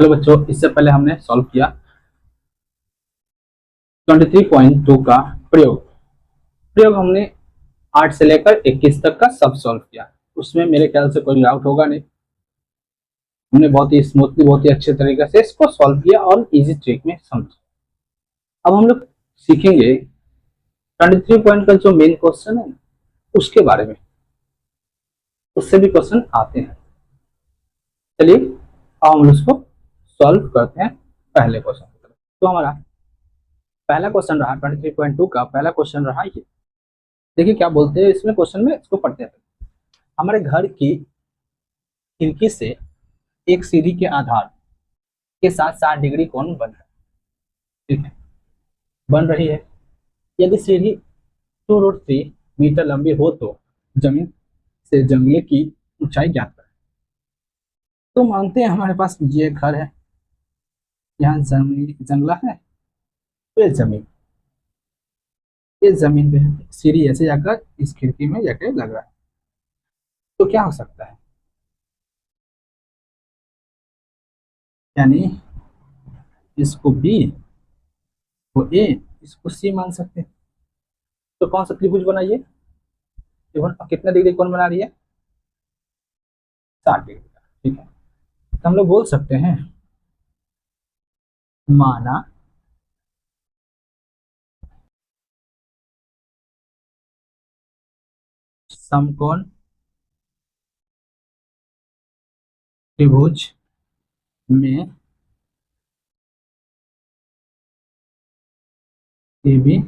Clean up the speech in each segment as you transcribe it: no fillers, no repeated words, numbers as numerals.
Hello बच्चों, इससे पहले हमने सॉल्व किया 23.2 का प्रयोग। प्रयोग हमने 8 से लेकर 21 तक का सब सॉल्व किया। उसमें मेरे ख्याल से कोई डाउट होगा नहीं। हमने बहुत ही स्मूथली, बहुत ही अच्छे तरीके से इसको सॉल्व किया और इजी ट्रिक में समझा। अब हम लोग सीखेंगे 23 पॉइंट का जो मेन क्वेश्चन है उसके बारे में। उससे भी क्वेश्चन आते हैं। चलिए अब हम उसको सॉल्व करते हैं पहले क्वेश्चन। तो हमारा पहला क्वेश्चन रहा 23.2 का पहला क्वेश्चन रहा ये। देखिए क्या बोलते हैं इसमें क्वेश्चन में, इसको पढ़ते हैं। हमारे घर की खिड़की से एक सीढ़ी के आधार के साथ 60 डिग्री कोण बन रहा है। ठीक है, बन रही है। यदि सीढ़ी 2√3 मीटर लंबी हो तो जमीन से जंगले की ऊंचाई ज्ञात करें। तो मानते हैं हमारे पास ये घर है, यहाँ जमीन जंगला है, तो ये जमीन पे है। सीढ़ी ऐसे जाकर इस खिड़की में जाकर लग रहा है। तो क्या हो सकता है, यानी इसको बी, को ए, इसको सी मान सकते हैं। तो कौन सा त्रिभुज बनाइए, त्रिभुज कितना डिग्री कोण बना रही है, 60 डिग्री का। ठीक है, तो हम लोग बोल सकते हैं माना समकोण त्रिभुज में ए बी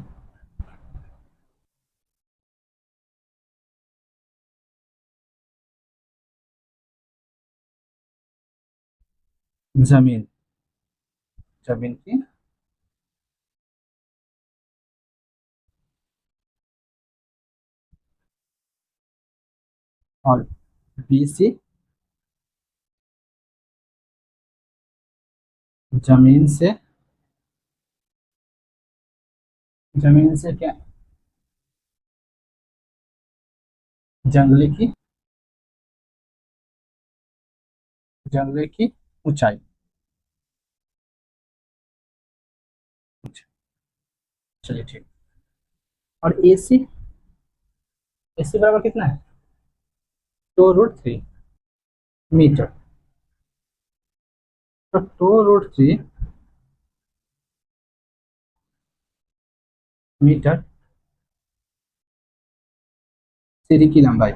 जमीन जमीन की और बी सी जमीन से, जमीन से क्या, जंगले की, जंगले की ऊंचाई। चलिए ठीक। और ए सी, ए सी बराबर कितना है, 2√3 मीटर। तो 2√3 मीटर सीढ़ी की लंबाई।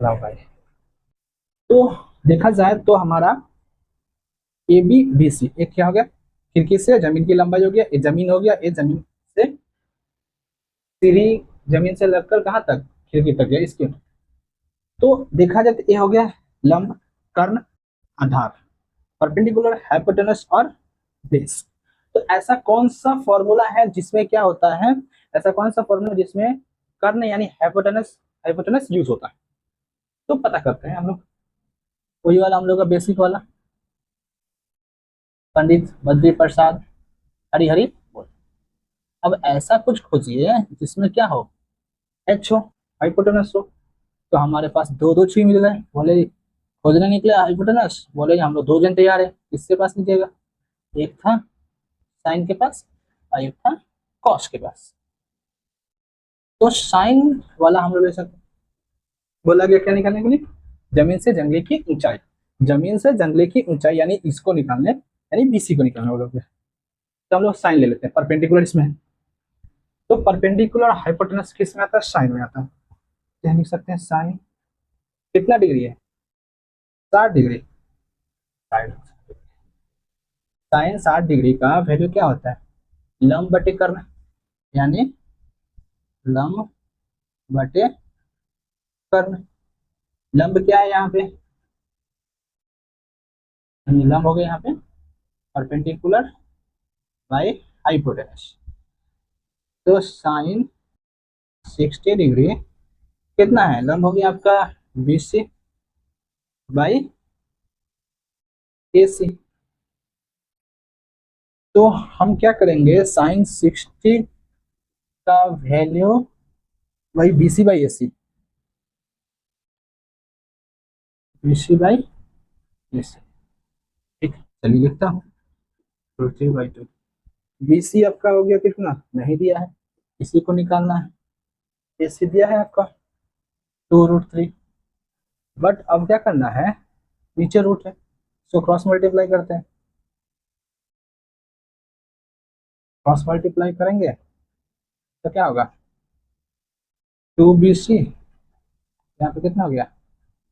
लंबाई तो देखा जाए तो हमारा ए बी बी सी एक क्या हो गया, खिड़की से जमीन की लंबाई हो गया, ये जमीन हो गया, ये जमीन से सीढ़ी, जमीन से लगकर कहाँ तक, खिड़की तक गया इसके। तो देखा जाए तो ये हो गया लंब, कर्ण, आधार, परपेंडिकुलर, हाइपोटेनस और बेस। तो ऐसा कौन सा फॉर्मूला है जिसमें क्या होता है, ऐसा कौन सा फॉर्मूला जिसमें कर्ण यानी हाइपोटेनस, हाइपोटेनस यूज होता है। तो पता करते हैं हम लोग, वही वाला हम लोग का बेसिक वाला, पंडित बद्री प्रसाद हरिहरी बोल। अब ऐसा कुछ खोजिए जिसमें क्या हो, एच हो, हाइपोटेनस हो। तो हमारे पास दो दो छुई मिल गए, बोले खोजने निकले हाइपोटेनस, बोले हम लोग दो जन तैयार है, किसके पास लीजिएगा, एक था साइन के पास और एक था कॉस के पास। तो साइन वाला हम लोग ले सकते, बोला गया क्या निकालने के लिए, जमीन से जंगले की ऊंचाई, जमीन से जंगले की ऊंचाई यानी इसको निकालने, यानी बीसी को निकालना बोलोगे। तो हम लोग साइन ले लेते हैं, परपेंडिकुलर इसमें है। तो परपेंडिकुलर हाइपोटेनस किस में आता है, साइन में आता है। तो हम लिख सकते हैं साइन कितना डिग्री है, 60 डिग्री। साइन 60 डिग्री का वैल्यू क्या होता है, लंब बटे कर्ण, यानी लंब बटे कर्ण। लंब क्या है यहाँ पे, लंब हो गया यहाँ पे परपेंडिकुलर बाय हाइपोटेनस। तो साइन 60 डिग्री कितना है, लंब हो गया आपका 20 बाई ए सी। तो हम क्या करेंगे, साइन 60 का वैल्यू वही BC by AC, BC by AC। ठीक, चलिए लिखता हूँ √3/2। BC आपका हो गया कितना, नहीं दिया है, इसी को निकालना है। AC दिया है आपका 2√3, बट अब क्या करना है, नीचे रूट है, इसको क्रॉस मल्टीप्लाई करते हैं। क्रॉस मल्टीप्लाई करेंगे तो क्या होगा, 2BC, यहाँ पे कितना हो गया,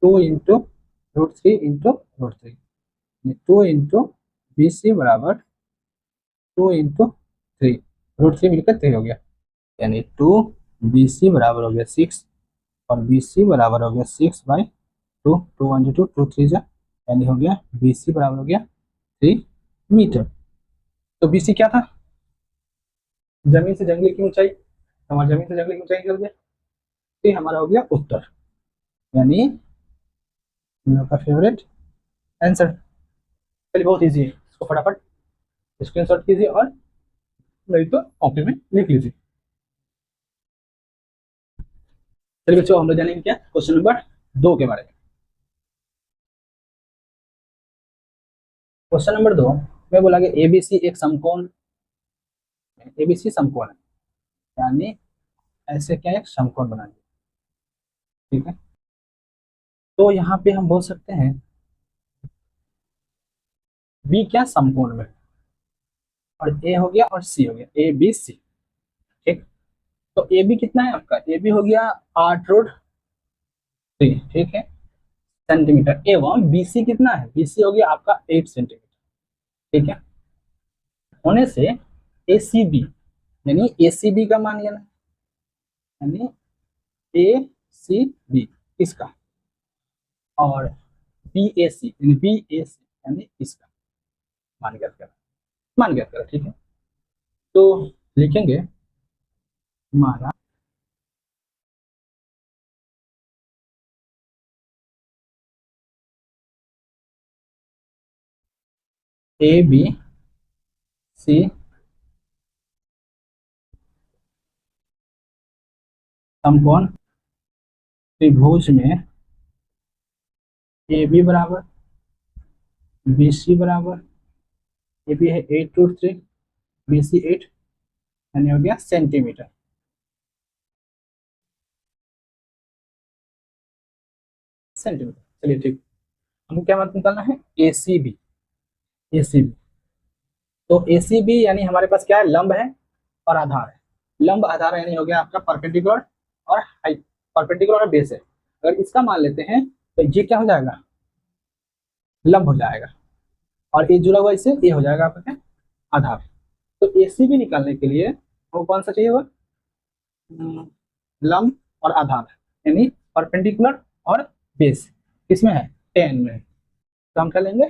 2 × √3 × √3, 2 × BC बराबर 2 × 3, √3 मिलकर 3 हो गया, यानी 2BC बराबर हो गया 6, और BC बराबर हो गया 6/2, 2 × 2 2 3 यानी हो गया BC बराबर हो गया 3 मीटर। तो BC क्या था, जमीन से जंगले की ऊंचाई, हमारी जमीन से जंगले की ऊंचाई निकल गया, तो हमारा हो गया उत्तर, यानी हम लोग का फेवरेट आंसर। चलिए बहुत इजी है, इसको फटाफट स्क्रीनशॉट कीजिए और नहीं तो कॉपी में लिख लीजिए। चलिए बच्चों हम लोग जानेंगे क्या, क्वेश्चन नंबर 2 के बारे में। क्वेश्चन नंबर 2 में बोला गया ABC एक समकोण, ABC समकोण है, यानी ऐसे क्या एक समकोण बनाइए। ठीक है, तो यहाँ पे हम बोल सकते हैं B क्या समकोण में, और A हो गया और C हो गया, ABC। ठीक, तो AB कितना है आपका, AB हो गया 8√3, ठीक है, सेंटीमीटर, एवं BC कितना है, BC हो गया आपका 8 सेंटीमीटर। ठीक है, होने से ACB, यानी ACB का मान लेना, यानी ACB इसका, और BAC यानी BAC यानी इसका मान ज्ञात करा, मान ज्ञात करा। ठीक है, तो लिखेंगे माना ABC समकोण त्रिभुज में AB बराबर BC बराबर, AB है 8√3, BC 8, यानी हो गया सेंटीमीटर। सेंटीमीटर, चलिए ठीक, हमको क्या मतलब निकालना है, ACB। ACB, तो ACB यानी हमारे पास क्या है, लंब है और आधार है। लंब आधार यानी हो गया आपका परपेंडिकुलर और हाइट, परपेंडिकुलर और बेस है। अगर इसका मान लेते हैं तो ये क्या हो जाएगा, लंब हो जाएगा, और ये जुड़ा हुआ इससे ये हो जाएगा आपका क्या, आधार। तो ACB निकालने के लिए वो कौन सा चाहिए, वो लंब और आधार, यानी परपेंडिकुलर और बेस किसमें है, टेन में। तो हम क्या लेंगे,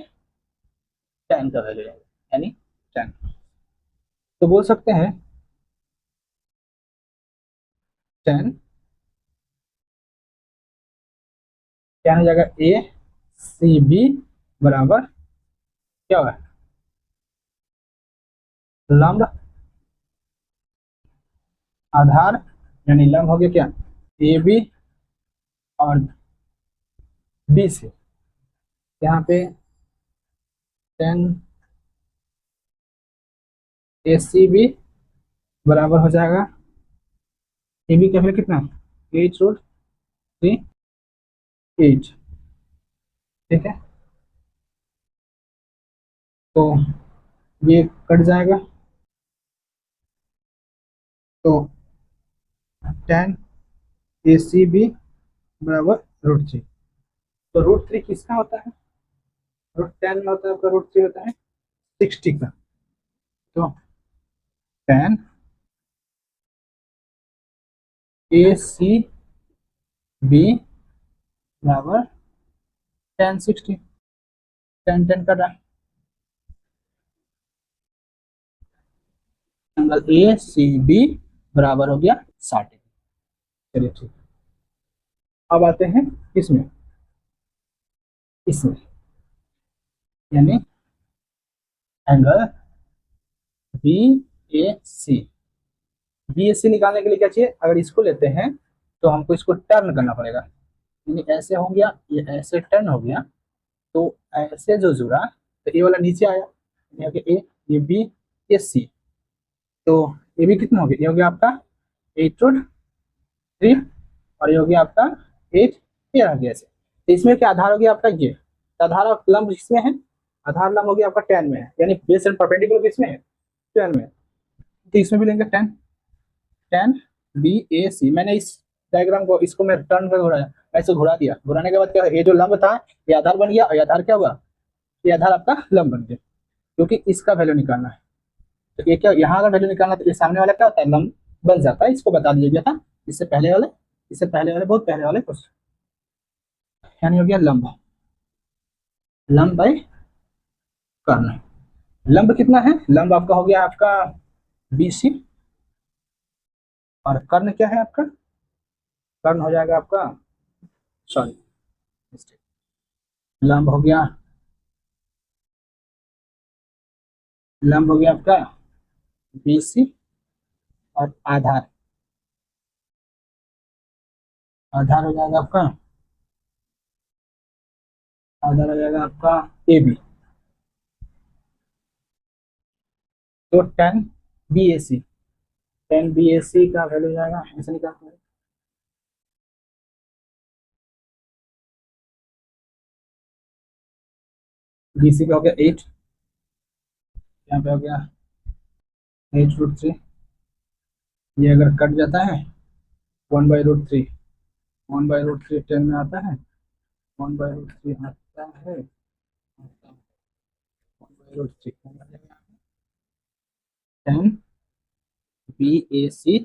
टेन का वैल्यू लेंगे, यानी 10। तो बोल सकते हैं 10 क्या हो जाएगा, ACB बराबर क्या होगा, लंब आधार, यानी लंब हो गया क्या, AB और BC, यहाँ पे 10 ACB बराबर हो जाएगा, AB का वैल्यू कितना, 8√3 8। ठीक है, तो ये कट जाएगा, तो 10 ACB बराबर √3। तो √3 किसका होता है, √10 में होता है आपका, √3 होता है 60 का। तो 10 ACB बराबर 10 60, 10 कटा, एंगल ACB बराबर हो गया 60। चलिए ठीक, अब आते हैं इसमें, इसमें यानी एंगल BAC BAC निकालने के लिए क्या चाहिए, अगर इसको लेते हैं तो हमको इसको टर्न करना पड़ेगा, यानी ऐसे हो गया, ये ऐसे टर्न हो गया, तो ऐसे जो जुड़ा तो ये वाला नीचे आया, ये हो गया ए, ये बी, ये सी, तो ये भी कितना हो गया, ये हो गया आपका 8√3, और ये हो गया आपका 8, ये रह गया ऐसे। तो इसमें क्या आधार हो गया आपका, ये तो आधार और लंब किसमें है, आधार लंब हो गया आपका 10 में है, यानी बेस एंड परपेंडिकुलर किसमें है, 10 में। तो इसमें भी लेंगे 10, 10BAC। मैंने इस डायग्राम को, इसको मैं टर्न कर घुराया, ऐसे घुरा दिया, घुराने के बाद क्या, ये जो लंब था ये आधार बन गया, और ये आधार क्या हुआ, ये आधार आपका लंब बन गया, क्योंकि इसका वैल्यू निकालना है। तो ये क्या, यहाँ अगर वैल्यू निकालना तो ये सामने वाला क्या होता है, लंब बन जाता है, इसको बता दिया गया था इससे पहले वाले, इससे पहले वाले, बहुत पहले वाले क्वेश्चन। यानी हो गया लंब, लंब बाय कर्ण। लंब कितना है, लंब आपका हो गया आपका BC, और कर्ण क्या है आपका, कर्ण हो जाएगा आपका, सॉरी लंब हो गया, लंब हो गया आपका BC, और आधार, आधार हो जाएगा आपका, आधार हो जाएगा आपका AB। तो 10BAC, 10BAC का वैल्यू जाएगा, ऐसे निकालते हैं, BC का हो गया 8, यहाँ पे हो गया 8√3, ये अगर कट जाता है 1/√3, 1/√3 10 में आता है, 1/√3 आता है, 1/√3 10BAC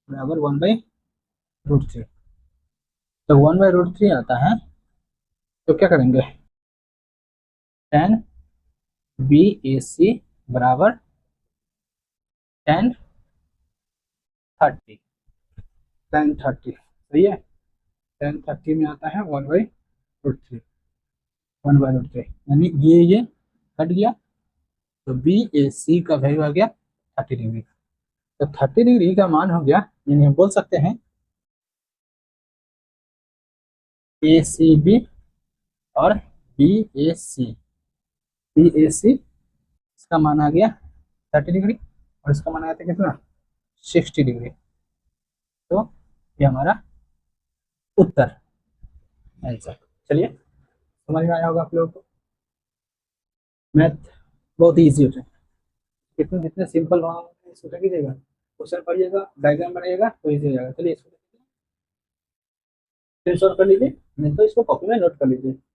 बराबर 1/√3। तो 1/√3 आता है, तो क्या करेंगे, 10BAC बराबर 1030, 1030 सही है, 1030 में आता है 1/√3, 1/√3, यानी ये कट गया, तो BAC का वैल्यू आ गया 30 डिग्री। तो 30 डिग्री का मान हो गया, यानी हम बोल सकते हैं ACB और BAC, इसका मान आ गया 30 डिग्री, और इसका मान आया था कितना, 60 डिग्री। तो ये हमारा उत्तर आंसर। चलिए, समझ में आया होगा आप लोगों को, मैथ बहुत ही ईजी होता है, कितने जितने सिंपल वहाँ सोचा कीजिएगा, क्वेश्चन पढ़िएगा, डायग्राम बनाइएगा तो ईजी हो जाएगा। चलिए इसको स्क्रीन शॉट कर लीजिए, नहीं तो इसको कॉपी में नोट कर लीजिए।